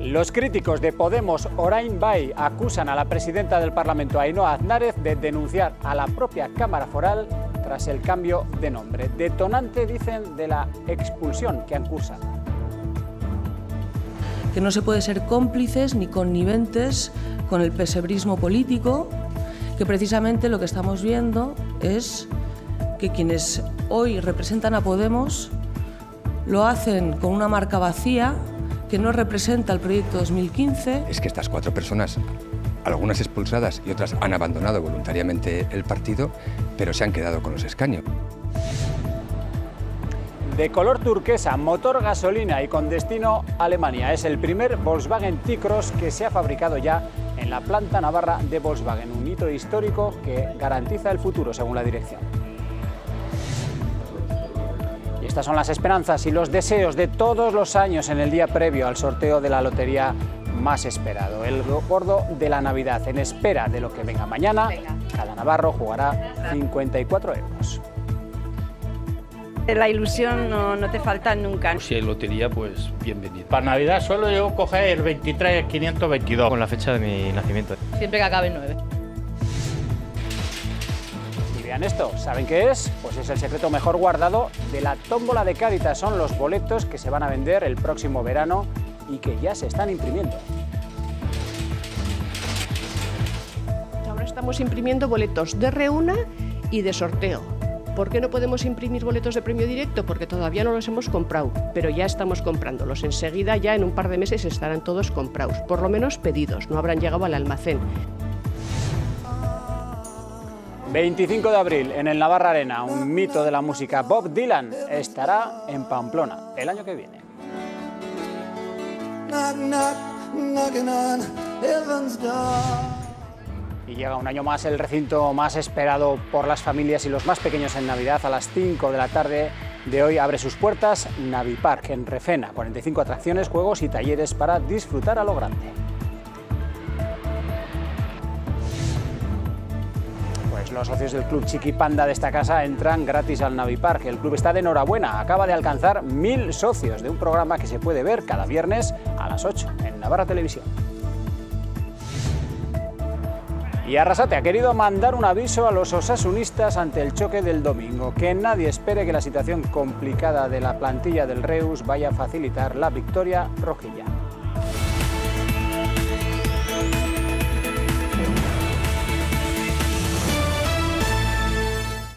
Los críticos de Podemos Orain Bai acusan a la presidenta del Parlamento, Ainhoa Aznárez, de denunciar a la propia Cámara Foral tras el cambio de nombre. Detonante, dicen, de la expulsión que han cursado. Que no se puede ser cómplices ni conniventes con el pesebrismo político, que precisamente lo que estamos viendo es que quienes hoy representan a Podemos lo hacen con una marca vacía que no representa el proyecto 2015. Es que estas 4 personas, algunas expulsadas y otras han abandonado voluntariamente el partido, pero se han quedado con los escaños. De color turquesa, motor gasolina y con destino Alemania. Es el primer Volkswagen T-Cross que se ha fabricado ya en la planta navarra de Volkswagen. Un hito histórico que garantiza el futuro, según la dirección. Y estas son las esperanzas y los deseos de todos los años en el día previo al sorteo de la lotería más esperado, el gordo de la Navidad. En espera de lo que venga mañana, cada navarro jugará 54 euros. La ilusión no te falta nunca. Si hay lotería, pues bienvenido. Para Navidad suelo yo coger el 23.522. Con la fecha de mi nacimiento. Siempre que acabe en 9. Y vean esto, ¿saben qué es? Pues es el secreto mejor guardado de la tómbola de Cáritas. Son los boletos que se van a vender el próximo verano y que ya se están imprimiendo. Ahora estamos imprimiendo boletos de reúna y de sorteo. ¿Por qué no podemos imprimir boletos de premio directo? Porque todavía no los hemos comprado, pero ya estamos comprándolos. Enseguida, ya en un par de meses, estarán todos comprados, por lo menos pedidos, no habrán llegado al almacén. 25 de abril, en el Navarra Arena, un mito de la música, Bob Dylan, estará en Pamplona el año que viene. Y llega un año más el recinto más esperado por las familias y los más pequeños en Navidad. A las 5 de la tarde de hoy abre sus puertas Navipark en Refena. 45 atracciones, juegos y talleres para disfrutar a lo grande. Pues los socios del club Chiqui Panda de esta casa entran gratis al Navipark. El club está de enhorabuena, acaba de alcanzar 1000 socios de un programa que se puede ver cada viernes a las 8 en Navarra Televisión. Y Arrasate ha querido mandar un aviso a los osasunistas ante el choque del domingo. Que nadie espere que la situación complicada de la plantilla del Reus vaya a facilitar la victoria rojilla.